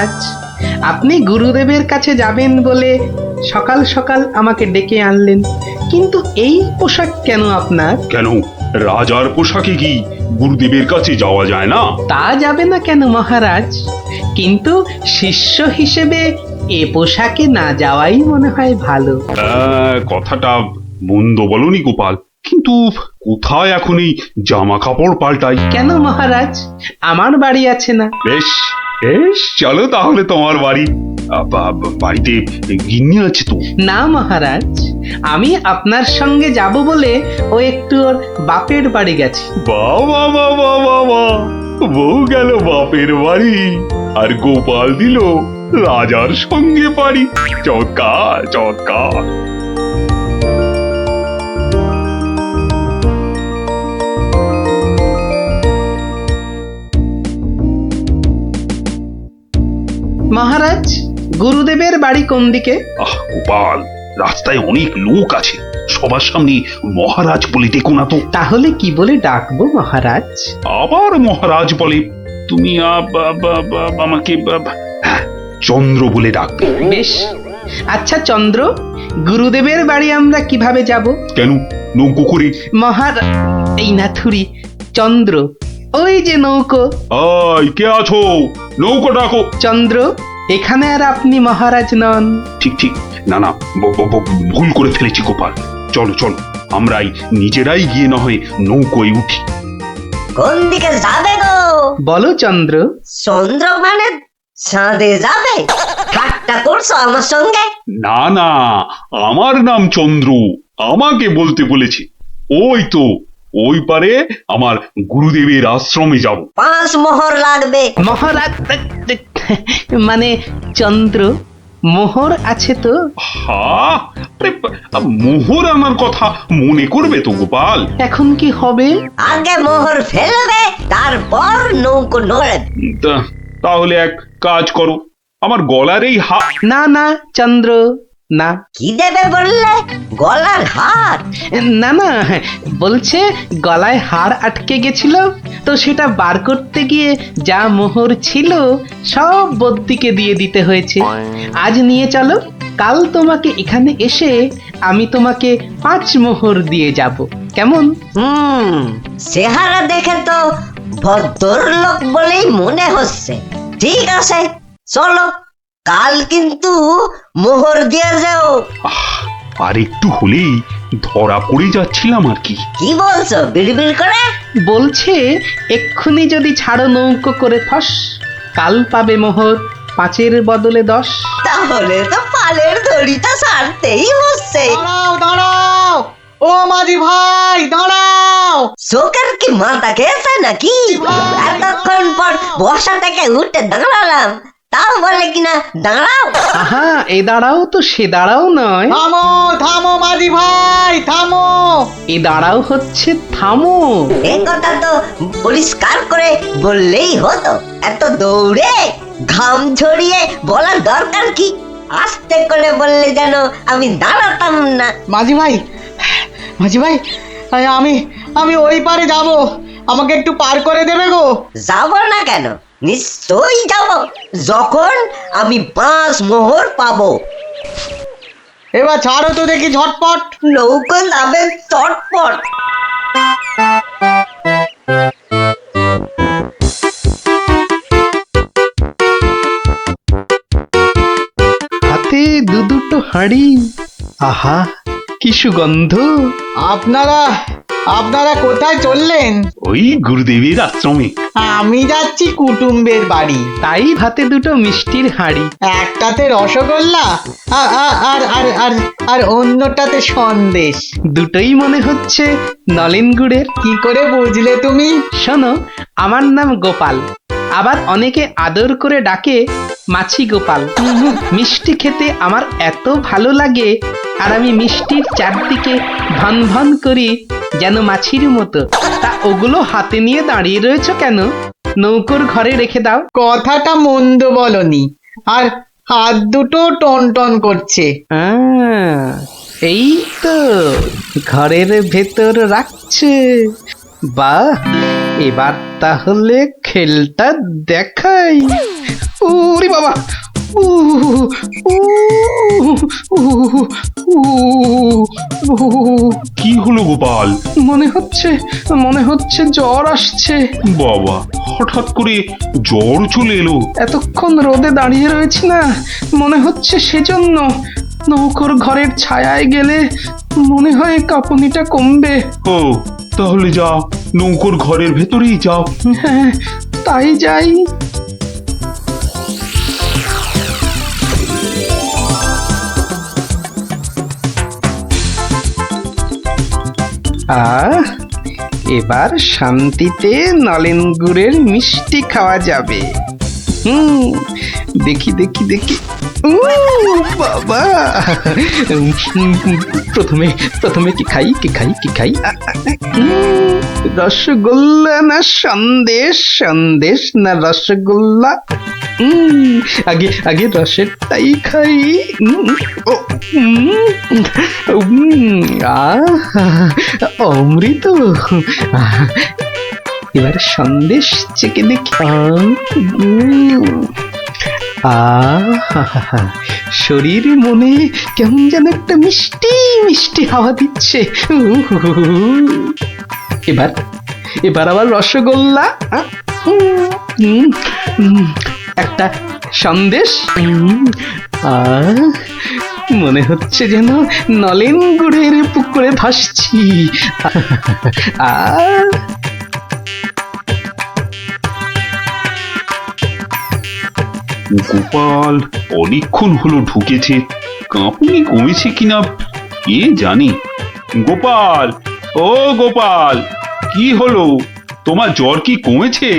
মহারাজ, আপনি গুরুদেবের কাছে যাবেন বলে সকাল সকাল আমাকে ডেকে আনলেন, কিন্তু এই পোশাক কেন আপনার? কেন, রাজার পোশাকে কি গুরুদেবের কাছে যাওয়া যায় না? তা যাবে না কেন মহারাজ, কিন্তু শিষ্য হিসেবে এ পোশাকে না যাওয়াই মনে হয় ভালো। কথাটা মন্দ বলনি গোপাল, কিন্তু কোথায় এখন এই জামা কাপড় পাল্টাই? কেন মহারাজ, আমার বাড়ি আছে না? বেশ বেশ, চলো তাহলে তোমার বাড়ি। বাড়িতে গিন্নি আছে তো? না মহারাজ, আমি আপনার সঙ্গে যাব বলে ও একটু ওর বাপের বাড়ি গেছে। বাবা বাবা বাবা, বউ গেল বাপের বাড়ি আর গোপাল দিল রাজার সঙ্গে বাড়ি। চমৎকার চমৎকার। মহারাজ, গুরুদেবের বাড়ি কোন দিকে? গোপাল, রাস্তায় অনেক লোক আছে, সবার সামনে মহারাজ বলে ডেকো না তো। তাহলে কি বলে ডাকবো মহারাজ? আবার মহারাজ বলে? তুমি আমাকে হ্যাঁ, চন্দ্র বলে ডাকবে। বেশ, আচ্ছা চন্দ্র, গুরুদেবের বাড়ি আমরা কিভাবে যাব? কেন, নৌকো করে? এই নাথুরি, চন্দ্র, ওই যে নৌকো। কে আছো? নৌকো ডাকো। চন্দ্র, এখানে আর আপনি মহারাজ নন। ঠিক ঠিক, না না, ভুল করে ফেলেছি গোপাল। চলো চলো, আমরাই নিজেরাই গিয়ে না হয় নৌকোয় উঠি। কোন দিকে যাবে গো? বলো চন্দ্র। চন্দ্র মানে চাঁদে যাবে? ঠাট্টা করছো আমার সঙ্গে? না না, আমার নাম চন্দ্র, আমাকে বলতে বলেছে। ওই তো ওই পারে আমার গুরুদেবের আশ্রমে যাব। 5 মোহর লাগবে। মহারাজ মানে চন্দ্র, মোহর আছে তো? মোহর আমার কথা মনে করবে তো গোপাল? এখন কি হবে? আগে মোহর ফেলবে, তারপর নৌকো নড়বে। তাহলে এক কাজ করো, আমার গলার এই না না চন্দ্র, না। কি দেবে বললে? গলার হার? না না, বলছে গলায় হাড় আটকে গেছিল, তো সেটা বার করতে গিয়ে যা মোহর ছিল সব বদ্যিকে দিয়ে দিতে হয়েছে। আজ নিয়ে চলো, কাল তোমাকে এখানে এসে আমি তোমাকে 5 মোহর দিয়ে যাব, কেমন? চেহারা দেখে তো ভদ্রলোক বলেই মনে হচ্ছে। ঠিক আছে, চলো, কাল কিন্তু মোহর দিয়ে যাও। আর একটু হলেই ধরা পড়ে যাচ্ছিলাম আর কি। কি বলছো বিড়বিড় করে? বলছে এক্ষুনি যদি ছাড়ো নৌকো করে ফস, কাল পাবে মোহর 5-এর বদলে 10। তাহলে তো পালের দড়িটা ছাড়তেই হচ্ছে। দাঁড়াও দাঁড়াও, ও মাঝি ভাই দাঁড়াও। চোখের কি মাথা খেয়েছে নাকি? এতক্ষণ পর বসা থেকে উঠে দাঁড়ালাম, তাও বলে কিনা দাঁড়াও। আহা, এ দাঁড়াও তো সে দাঁড়াও নয়। থামো থামো মাঝি ভাই, থামো। এ দাঁড়াও হচ্ছে থামো। এ কথা তো পরিষ্কার করে বললেই হতো। এত দৌড়ে ঘাম ঝরিয়ে বলার দরকার কি? আস্তে করে বললে যেন আমি দাঁড়াতাম না। মাঝি ভাই, মাঝি ভাই, আমি আমি ওই পারে যাব, আমাকে একটু পার করে দেবে গো? যাব না কেন, নিশ্চয়ই যাব, যখন আমি 5 মোহর পাবো। এবার ছাড়ো তো দেখি ঝটপট। নৌকো যাবে চটপট। হাতে দুটো হাঁড়ি, আহা কি সুগন্ধ। আপনারা আপনারা কোথায় চললেন? ওই গুরুদেবের আশ্রমে। আমি যাচ্ছি কুটুম্বের বাড়ি। তাই হাতে দুটো মিষ্টির হাঁড়ি। একটাতে রসগোল্লা আর আর আর আর আর অন্যটাতে সন্দেশ। দুটোই মনে হচ্ছে নলেন গুড়ের। কি করে বুঝলে তুমি? শোনো, আমার নাম গোপাল, আবার অনেকে আদর করে ডাকে মাছি গোপাল। মিষ্টি খেতে আমার এত ভালো লাগে, আর আমি মিষ্টির চারদিকে ভন ভন করি যেন মাছির মতো। তা ওগুলো হাতে নিয়ে দাঁড়িয়ে রয়েছো কেন? নৌকোর ঘরে রেখে দাও। কথাটা মন্দ বলনি, আর হাত দুটো টন টন করছে। এই তো ঘরের ভেতর রাখছে, বাহ, এবার তাহলে খেলটা দেখাই। ওরে বাবা, উ, উ, উ, উ, উ, কি হলো গোপাল? মনে হচ্ছে জ্বর আসছে। বাবা, হঠাৎ করে জ্বর চলে এলো? এতক্ষণ রোদে দাঁড়িয়ে রয়েছি না, মনে হচ্ছে সেজন্য। নৌকোর ঘরের ছায়ায় গেলে মনে হয় কাঁপুনিটা কমবে। ও, তাহলে যাও, নৌকোর ঘরের ভেতরেই যাও। হ্যাঁ, তাই যাই। এবার শান্তিতে নলেন গুড়ের মিষ্টি খাওয়া যাবে। দেখি দেখি দেখি। বাবা, প্রথমে কি খাই কি খাই কি খাই? রসগোল্লা না সন্দেশ? সন্দেশ না রসগোল্লা? আগে রসেরটাই খাই। অমৃত। এবার সন্দেশ চেকে দেখি। শরীর মনে কেমন যেন একটা মিষ্টি মিষ্টি হাওয়া দিচ্ছে। এবার আবার রসগোল্লা, একটা সন্দেশ। মনে হচ্ছে যেন নলেন গুড়ের পুকুরে ভাসছি। গোপাল অনেকক্ষণ হলো ঢুকেছে, কাঁপুনি কমেছে কিনা কে জানি। গোপাল, ও গোপাল, কি হলো? তোমার জ্বর কি কমেছে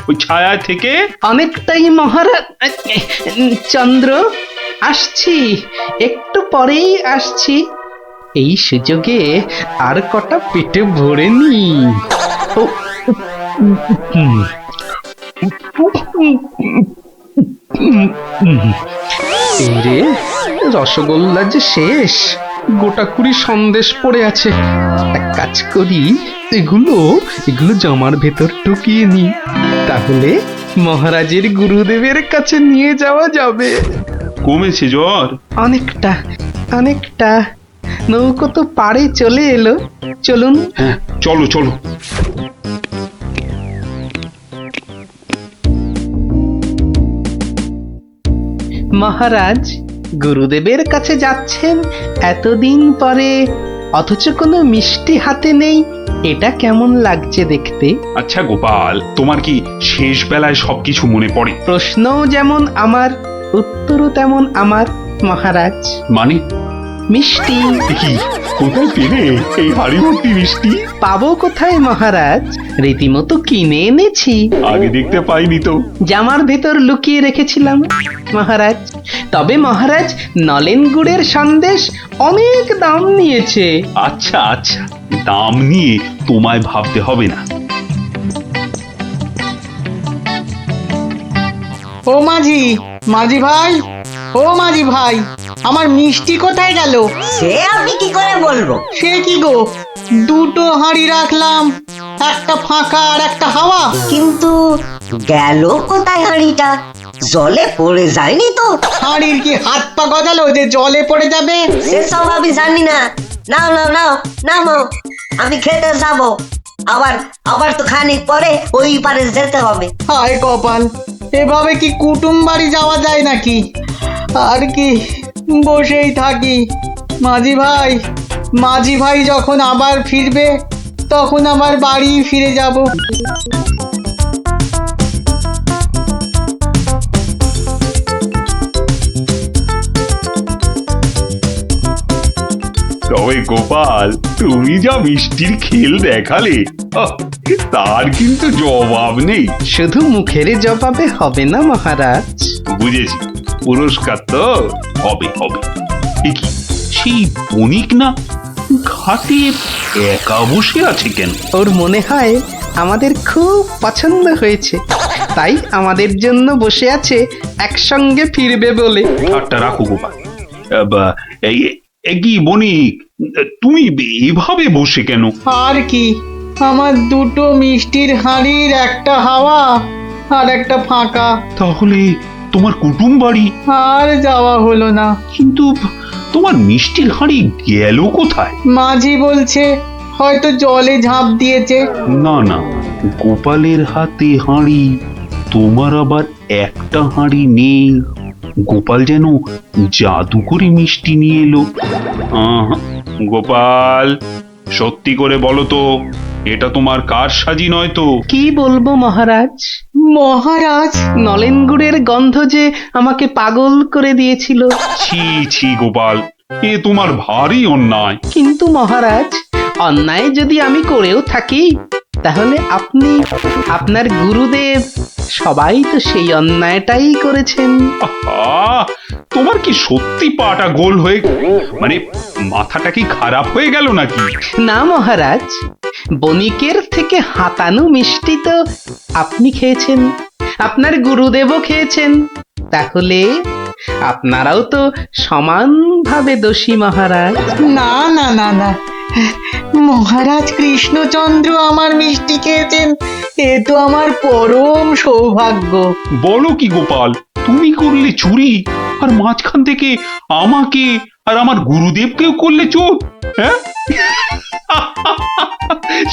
ওই ছায়া থেকে? অনেকটাই মহারাজ। চন্দ্র, আসছি, একটু পরেই আসছি। এই সুযোগে আর কটা পেটে ভরে নি। রে, রসগোল্লা যে শেষ, গোটা কুড়ি সন্দেশ পড়ে আছে। এক কাজ করি, এগুলো জামার ভেতর ঢুকিয়ে নি, তাহলে মহারাজের গুরুদেবের কাছে নিয়ে যাওয়া যাবে। কমেছে জ্বর? অনেকটা। নৌকো তো পাড়ে চলে এলো, চলুন। হ্যাঁ, চলো চলো। মহারাজ, গুরুদেবের কাছে যাচ্ছেন এতদিন পরে, অথচ কোনো মিষ্টি হাতে নেই। এটা কেমন লাগছে দেখতে? আচ্ছা গোপাল, তোমার কি শেষ বেলায় সবকিছু মনে পড়ে? প্রশ্নও যেমন আমার, উত্তরও তেমন আমার মহারাজ। মানে? মিষ্টি। কি, কোথায় পেলে এই হাড়ি ভর্তি মিষ্টি? পাবো কোথায় মহারাজ, রীতিমতো কিনে এনেছি। আগে দেখতে পাইনি তো। জামার ভেতর লুকিয়ে রেখেছিলাম মহারাজ। তবে মহারাজ, নলেন গুড়ের সন্দেশ অনেক দাম নিয়েছে। আচ্ছা, দাম নিয়ে তোমায় ভাবতে হবে না। ও মাঝি ভাই, ও মাঝি ভাই, আমার মিষ্টি কোথায় গেল? সে আমি কি করে বলবো? সে কি গো, দুটো হাঁড়ি রাখলাম, একটা ফাঁকা আর একটা হাওয়া। কিন্তু গেল কোথায় হাঁড়িটা? জলে পড়ে যায়নি তো? হাঁড়ির কি হাত পা গজালো যে জলে পড়ে যাবে? সেসব আমি জানি না। নাও, আমি খেতে যাবো। আবার তো খানিক পরে ওই পারে যেতে হবে। হায় কপাল, এভাবে কি কুটুম বাড়ি যাওয়া যায় নাকি? আর কি বসেই থাকি। মাঝি ভাই যখন আবার ফিরবে, তখন আবার বাড়ি ফিরে যাব। তবে গোপাল, তুমি যা মিষ্টির খেল দেখালে, তার কিন্তু জবাব নেই। শুধু মুখের জবাবে হবে না মহারাজ। বুঝেছি, পুরস্কার তো হবে। এ কি, সেই বণিক না ঘাটে একা বসে আছে কেন? ওর মনে হয় আমাদের খুব পছন্দ হয়েছে, তাই আমাদের জন্য বসে আছে, একসঙ্গে ফিরবে বলে। ঠাট্টা রাখো গোপাল। কি বণিক, তুমি এভাবে বসে কেন? আর কি, আমার দুটো মিষ্টির হাঁড়ির একটা হাওয়া আর একটা ফাঁকা। তাহলে তোমার কুটুম বাড়ি, আর যাওয়া হলো না। কিন্তু তোমার মিষ্টির হাঁড়ি গেল কোথায়? মাঝি বলছে হয়তো জলে ঝাঁপ দিয়েছে। না না, গোপালের হাতে হাঁড়ি, তোমার আবার একটা হাঁড়ি নেই। গোপাল যেন জাদু করে মিষ্টি নিয়ে এলো। গোপাল, সত্যি করে বলো তো, এটা তোমার কার সাজি নয় তো? কি বলবো মহারাজ, মহারাজ, নলেন গুড়ের গন্ধ যে আমাকে পাগল করে দিয়েছিল। ছি ছি গোপাল, এ তোমার ভারী অন্যায়। কিন্তু মহারাজ, অন্যায় যদি আমি করেও থাকি, তাহলে আপনি, আপনার গুরুদেব সবাই তো সেই অন্যায়টাই করেছেন। আহা, তোমার কি সত্যি পাটা গোল হয়ে, মানে মাথাটা কি খারাপ হয়ে গেল নাকি? না মহারাজ, বণিকের থেকে হাতানো মিষ্টি তো আপনি খেয়েছেন, আপনার গুরুদেবও খেয়েছেন, তাহলে আপনারাও তো সমানভাবে দোষী মহারাজ। না না না না, মহারাজ কৃষ্ণচন্দ্র আমার মিষ্টি খেয়েছেন, এ তো আমার পরম সৌভাগ্য। বলো কি গোপাল, তুমি করলে চুরি, আর মাঝখান থেকে আমাকে আর আমার গুরুদেবকেও করলে চোর? হ্যাঁ?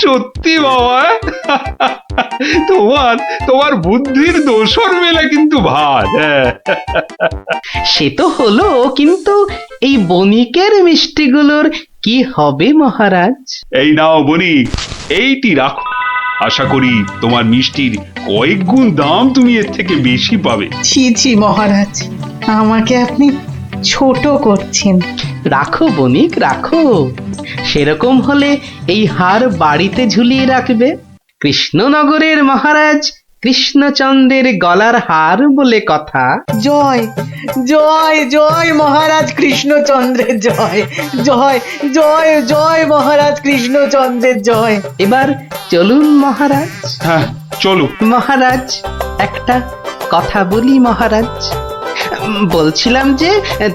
সত্যি বাবা, তোমার তোমার বুদ্ধির দোসর মেলা কিন্তু ভার। হ্যাঁ, সে তো হলো, কিন্তু এই বণিকের মিষ্টিগুলোর কি হবে মহারাজ? এই নাও বণিক, এইটি রাখো। আশা করি তোমার মিষ্টির কয়েক গুণ দাম তুমি এর থেকে বেশি পাবে। ছি ছি মহারাজ, আমাকে আপনি ছোট করছেন। রাখো বণিক রাখো, সেরকম হলে এই হার বাড়িতে ঝুলিয়ে রাখবে। কৃষ্ণনগরের মহারাজ কৃষ্ণচন্দ্রের গলার হার বলে কথা। জয় জয় জয় মহারাজ কৃষ্ণচন্দ্রের জয়, জয় জয় জয় মহারাজ কৃষ্ণচন্দ্রের জয়। এবার চলুন মহারাজ। হ্যাঁ চলো। মহারাজ, একটা কথা বলি মহারাজ, বলছিলাম যে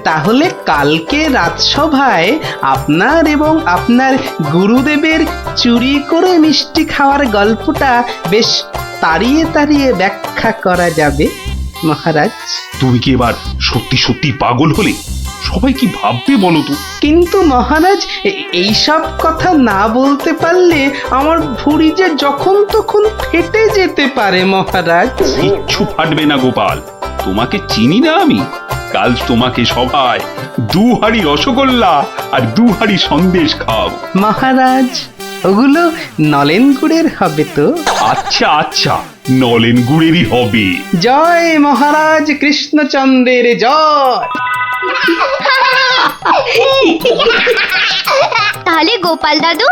তাহলে কালকে রাজসভায় আপনার এবং আপনার গুরুদেবের চুরি করে মিষ্টি খাওয়ার গল্পটা বেশ তাড়িয়ে তাড়িয়ে ব্যাখ্যা করা যাবে মহারাজ। তুমি কি এবার সত্যি সত্যি পাগল হলে? সবাই কি ভাববে বলো তো? কিন্তু মহারাজ, এইসব কথা না বলতে পারলে আমার ভুঁড়ি যে যখন তখন ফেটে যেতে পারে মহারাজ। কিচ্ছু ফাটবে না গোপাল, তোমাকে চিনি না আমি? কাল তোমাকে সবাই 2 হাঁড়ি রসগোল্লা আর 2 হাঁড়ি সন্দেশ খাওয়াবো। মহারাজ, ওগুলো নলেন গুড়ের হবে তো? আচ্ছা আচ্ছা, নলেন গুড়েরই হবে। জয় মহারাজ কৃষ্ণচন্দ্রের জয়। তাহলে গোপাল দাদু,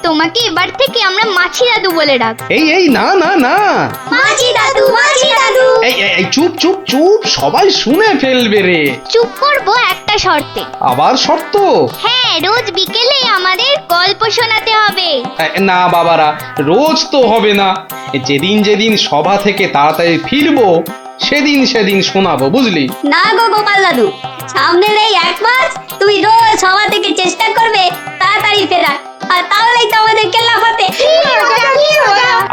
তোমাকে এবার থেকে আমরা মাছি দাদু বলে ডাক। এই এই না না না, মাছি দাদু, মাছি দাদু। এই চুপ চুপ চুপ, সবাই শুনে ফেলবে রে। চুপ করবো একটা শর্তে। আবার শর্ত? হ্যাঁ, রোজ বিকেলে আমাদের গল্প শোনাতে হবে। না বাবারা, রোজ তো হবে না, যেদিন যেদিন সভা থেকে তাড়াতাড়ি ফিরবো সেদিন সেদিন শোনাবো, বুঝলি? না গো গোপাল দাদু, সামনের এই 1 মাস তুমি রোজ সভা থেকে চেষ্টা করবে তাড়াতাড়ি ফেরার, আর তাহলেই তো আমাদেরকে লাফাতে।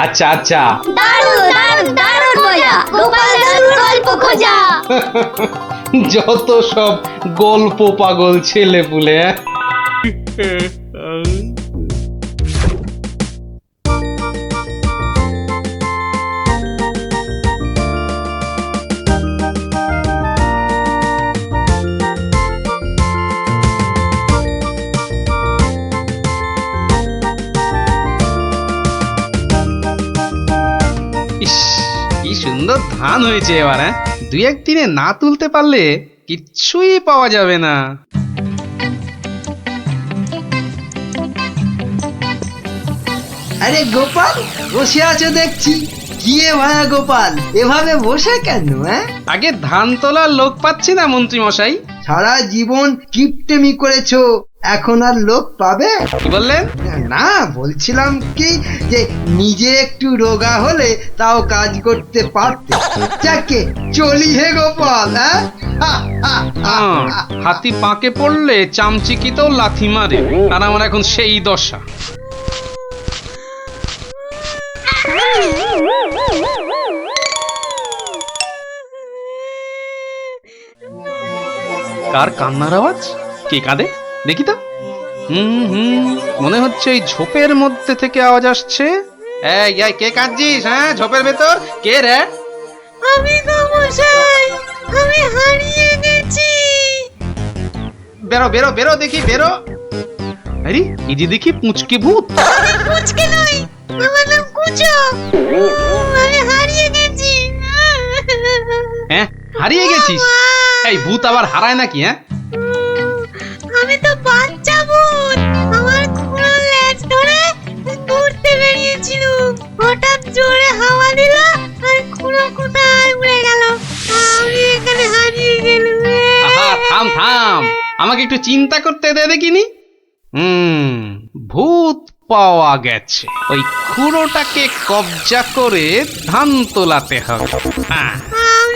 আচ্ছা আচ্ছা, দারুণ দারুণ দারুণ মজা, গোপাল দাদুর গল্প খোঁজা। যত সব গল্প পাগল ছেলে পুলে। ইস, কি সুন্দর ধান হয়েছে এবার। 2-1 দিনে না তুলতে পারলে কিচ্ছুই পাওয়া যাবে না। আরে গোপাল, বসে আছো দেখছি। কি এ ভায়া গোপাল, এভাবে বসে কেন? আগে ধান তোলার লোক পাচ্ছি না মন্ত্রী মশাই। সারা জীবন কিপটেমি করেছো, এখন আর লোক পাবে? কি বললেন? না, বলছিলাম কি যে নিজে একটু রোগা হলে তাও কাজ করতে পারতে। যাকে চলি হে গোপাল। হাতি পাকে পড়লে চামচিকিতেও লাথি মারে, আর আমার এখন সেই দশা। কার কান্নার আওয়াজ? কে কাঁদে দেখি তো। মনে হচ্ছে এই ঝোপের মধ্যে থেকে আওয়াজ আসছে। এই এই, কে কাঁদছিস? হ্যাঁ, ঝোপের ভেতর কে রে? আমি গো মশাই, আমি হারিয়ে গেছি। বেরো বেরো বেরো দেখি, বেরো। আরে এই যে দেখি পুঁচকে ভূত। কুচকে নই, আমার নাম কুচো। আমি হারিয়ে গেছি। হ্যাঁ, হারিয়ে গেছিস? এই ভূত আবার হারায় নাকি? হ্যাঁ, আমি তো বাচ্চা ভূত। আমার খুঁড়ো লেজ ধরে ঘুরতে বেরিয়েছিলাম, হঠাৎ জোরে হাওয়া দিল আর খুঁড়ো কোথায় উড়ে গেল, আমি এখানে হারিয়ে গেলাম। আহা, থাম থাম, আমাকে একটু চিন্তা করতে দে দেখিনি। ভূত পাওয়া গেছে। ওই খুঁড়োটাকে কবজা করে ধান তোলাতে হবে। হ্যাঁ,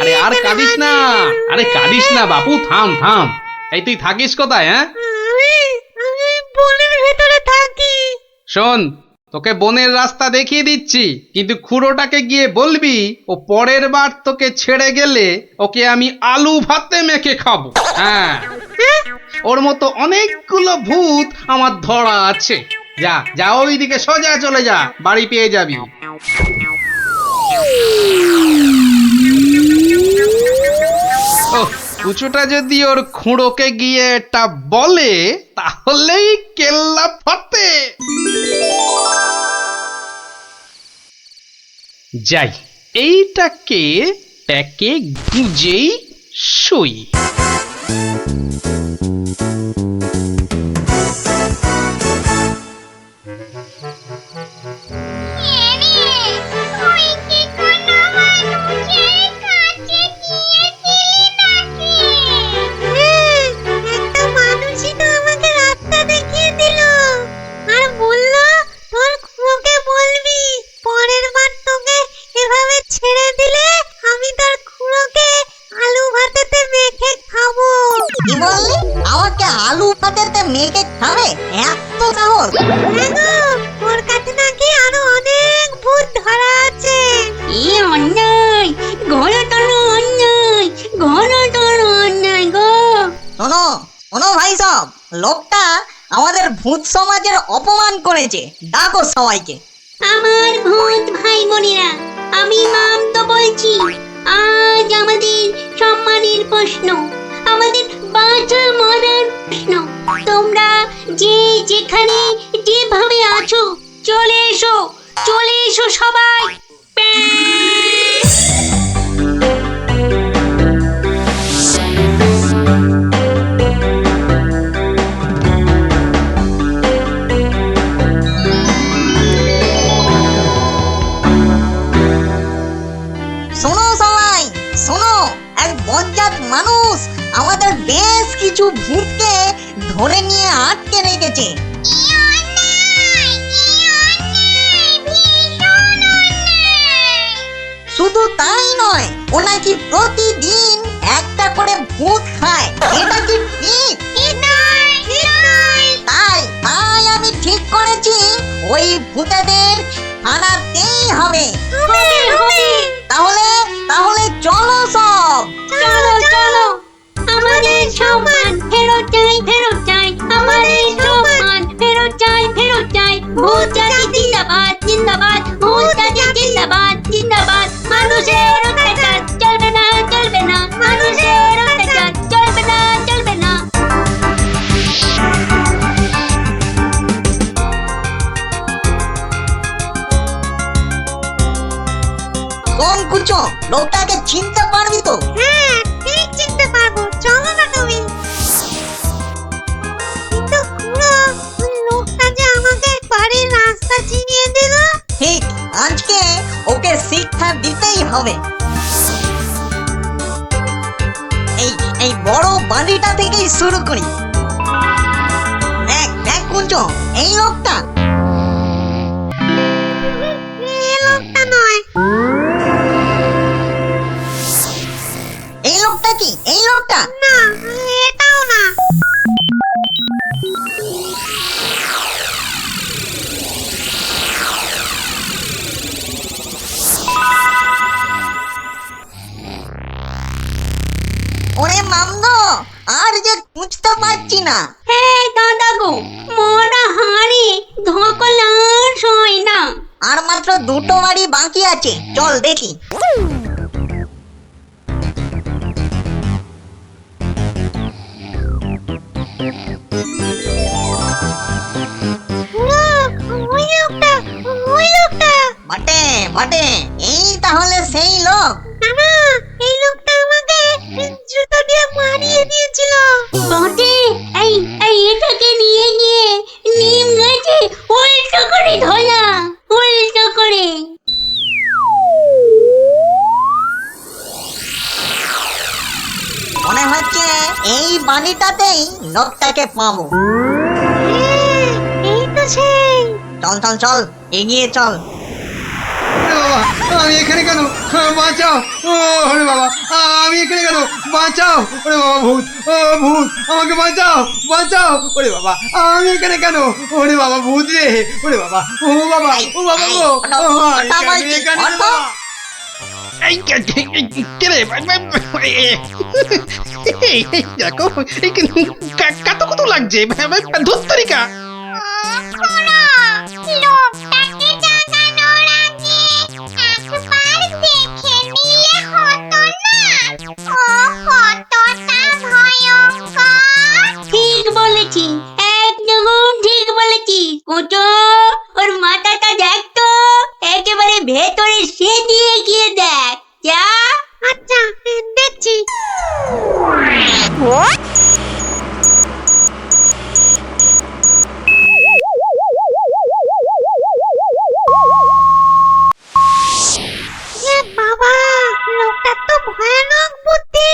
আরে আর কাঁদিস না, আরে কাঁদিস না বাপু, থাম থাম। এই তুই থাকিস কোথায়? হ্যাঁ, আমি বনের ভেতরে থাকি। শোন, তোকে বনের রাস্তা দেখিয়ে দিচ্ছি, কিন্তু খুঁড়োটাকে গিয়ে বলবি ও পরের বার তোকে ছেড়ে গেলে ওকে আমি আলু ভাতে মেখে খাবো। হ্যাঁ, ওর মতো অনেকগুলো ভূত আমার ধরা আছে। যা যা, ওইদিকে সোজা চলে যা, বাড়ি পেয়ে যাবি। ও, কুচুটা যদি ওর খুঁড়োকে গিয়ে এটা বলে তাহলেই কেল্লা ফতে। যাই, এইটাকে প্যাকে গুঁজেই শুই। একটা মানুষই তো আমাকে রাস্তা দেখিয়ে দিল আর বলল তোর খুঁড়োকে বলবি পরের বার তোকে এভাবে ছেড়ে দিলে আমি তোর খুঁড়োকে আলু ভাতেতে মেখে খাবো। কি বললি? আমাকে আলু ভাতেতে মেখে খাবে? এত সাহস? দেখো, ওর কাছে নাকি আরো অনেক ভূত ধরা আছে। এই অন্যায়, ঘন টানো অন্যায়, ঘন টানো অন্যায় গো। শোনো শোনো ভাই সব, লোকটা আমাদের ভূত সমাজের অপমান করেছে। ডাকো সবাইকে। আমার ভূত ভাই বোনেরা, আমি মাম তো বলছি, আজ আমাদের সম্মানের প্রশ্ন, আমাদের বাঁচা মরার প্রশ্ন। তোমরা যে যেখানে যেভাবে আছো চলে এসো, চলে এসো সবাই। শোনো সবাই, শোনো, এক বজ্জাত মানুষ আমাদের বেশ কিছু ভূতকে ধরে নিয়ে আটকে রেখেছে। শুধু তাই নয়, ও নাকি প্রতিদিন একটা করে ভূত খায়। এটা কি ঠিক? তাই তাই আমি ঠিক করেছি ওই ভূতেদের আনাতেই হবে। তাহলে তাহলে চলো সব। চলো চলো, আমাদের সম্মান ফেরত চাই, ফেরত চাই, আমাদের সম্মান ফেরত চাই, ফেরত চাই। ভূত জাতি জিন্দাবাদ, জিন্দাবাদ, ভূত জাতি জিন্দাবাদ, জিন্দাবাদ। মানুষের অত্যাচার চলবে না, চলবে না, মানুষের অত্যাচার চলবে না, চলবে না। কোন কুচো, লোকটাকে চিনতে পারবি তো? হ্যাঁ, ঠিক চিনতে পারবো, চলো না তুমি। কিন্তু খুড়ো, ওই লোকটা যে আমাকে বাড়ির রাস্তা চিনিয়ে দিল। ঠিক, আজকে ওকে শিক্ষা দিতেই হবে। এই এই বড় বাড়িটা থেকেই শুরু করি। দেখ দেখ কুচো, এই লোকটা। এই লোকটা নয়। এই লোকটা কি? এই লোকটা? না, এটাও না। ওরে মা নামলো আর যে খুঁজতে পারছি না। হ্যাঁ দাদা গো, মরা হাড়ি ধকল আর সয় না। আর মাত্র দুটো বাড়ি বাকি আছে, চল দেখি। ওই লোকটা, ওই লোকটা। বটে বটে, এই তাহলে সেই লোক। না, এই লোকটা আমাকে জুতো দিয়ে মারিয়ে দিয়েছিল। বটে, এই এই এটাকে নিয়ে গিয়ে নিম গাছে উল্টো করে ধরা, উল্টো করে। মনে হচ্ছে এই বাড়িটাতেই লোকটাকে পাবো। এই তো সেই। চল চল চল, এগিয়ে চল। ওরে বাবা, আমি এখানে কেন? বাঁচাও! ও ওরে বাবা, আমি এখানে কেন? বাঁচাও! ওরে বাবা, ভূত! ও ভূত, আমাকে বাঁচাও! বাঁচাও! ওরে বাবা, আমি এখানে কেন? ওরে বাবা, ভূত রে! ওরে বাবা, ও বাবা, ও বাবা গো! আমি এখানে বাবা! এই কে রে? দেখো কত কত লাগছে ধুত্তরিকা। লোকটাকে জাগানোর আগে একবার দেখে নিলে হতো না? ও কতটা ভয়ঙ্কর। ঠিক বলেছি, একদম ঠিক বলেছি। কোটো, ওর মাথাটা দেখ তো, একেবারে ভেতরে সে দিয়ে গিয়ে দেখ। যা। আচ্ছা, দেখছি। বাবা, লোকটা তো ভয়ানক বুদ্ধি।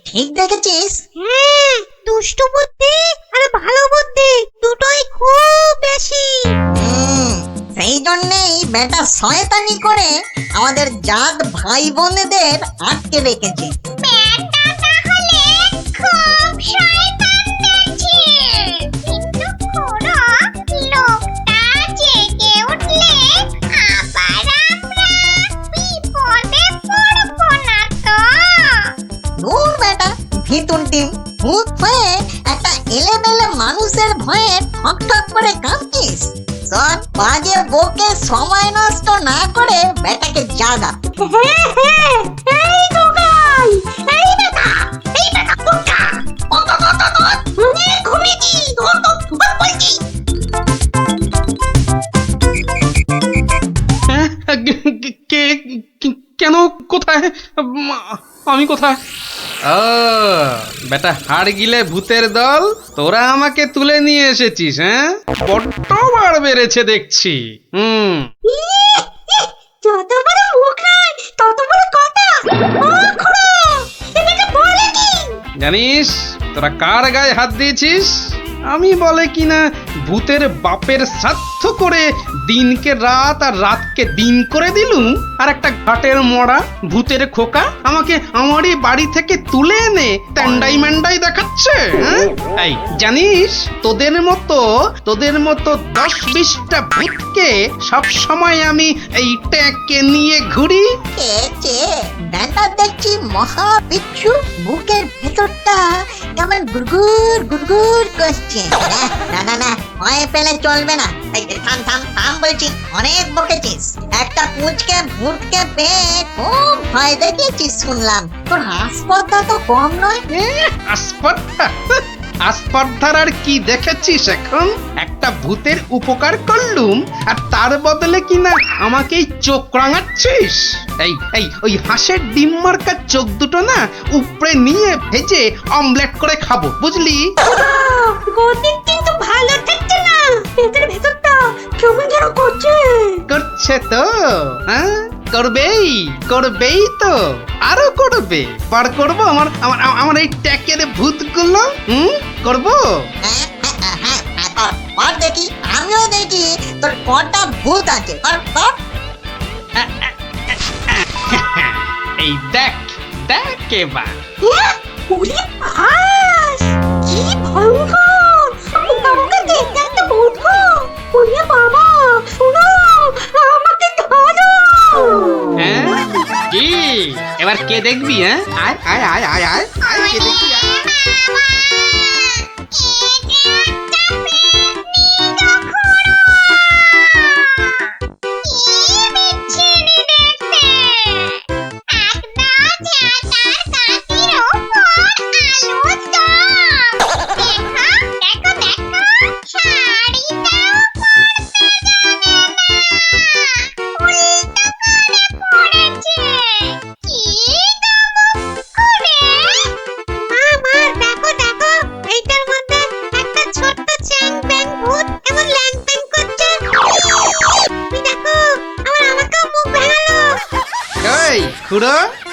ঠিক দেখেছিস? হ্যাঁ, দুষ্টু বুদ্ধি আর ভালো বুদ্ধি দুটোই খুব বেশি। সেই জন্যেই বেটা শয়তানি করে আমাদের জাত ভাই বোনেদের আটকে রেখেছে। ব্যাটা তাহলে খুব শয়তান দেখছি। কিন্তু খুড়ো, লোকটা জেগে উঠলে আবার আমরা বিপদে পড়বো না তো? দূর বেটা, ভিতুন টিম, ভূত হয়ে একটা এলেমেলে মানুষের ভয়ে ঠক ঠক করে কাঁপছিস। সব বাজে বকে সময় নষ্ট না করে বেটাকে জাগা। এই দোকান, এই বেটা, এই বেটা কোথা? অনেক ঘুমিয়েছি, বলছি। কেন? কোথায়? আমি কোথায়? ও বেটা, হাড় গিলে ভূতের দল, তোরা আমাকে তুলে নিয়ে এসেছিস? হ্যাঁ, বড্ড বার বেড়েছে দেখছি। যত বড় মুখ নয় তত বড় কথা। ও খুড়ো, এটাকে বলে কি? জানিস তোরা কার গায়ে হাত দিয়েছিস? আমি বলে কিনা ভূতের বাপের শ্রাদ্ধ করে দিনকে রাত আর রাতকে দিন করে দিলুম, আর একটা ঘাটের মরা ভূতের খোকা আমাকে আমারই বাড়ি থেকে তুলে এনে ট্যান্ডাই ম্যান্ডাই দেখাচ্ছে। হ্যাঁ? এই জানিস তোদের মতো 10-20টা ভূতকে সব সময় আমি এই ট্যাঁকে নিয়ে ঘুরি। কে বেটা দেখছি মহা বিচ্ছু, বুকের ভেতরটা কেমন গুড়গুড় গুড়গুড় করছে। না না না, ভয় পেলে চলবে না। এই থাম থাম থাম বলছি, অনেক বকেছিস। একটা পুঁচকে ভূতকে পেয়ে খুব ভয় দেখিয়েছিস শুনলাম। তোর হাসপাতাল তো কম নয়। আস্পর্ধার আর কি দেখেছিস এখন? একটা ভূতের উপকার করলুম আর তার বদলে কিনা আমাকেই চোখ রাঙাচ্ছিস। এই ওই হাঁসের ডিম মার্কার চোখ দুটো না উপরে নিয়ে ভেজে অমলেট করে খাবো, বুঝলি? গতি কিন্তু ভালো থাকছে না, পেটের ভেতরটা কেমন যেন করছে তো? হ্যাঁ, করবেই তো, আরো করবে। বার করবো আমার এই ট্যাকের ভূতগুলো। করবো। আর দেখি, আমিও দেখি তোর কটা ভূত আছে। এই দেখ এবার। ওরে বাস, কি ভয়ঙ্কর! আমাকে দেখতে একটা ভূত গো! ওরে বাবা, শোনো, আমাকে ধরো! হ্যাঁ কি এবার কে দেখবি? হ্যাঁ, আয় কে দেখবি? আয়।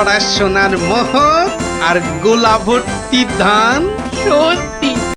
ভরা সোনার মোহর আর গোলা ভর্তি ধান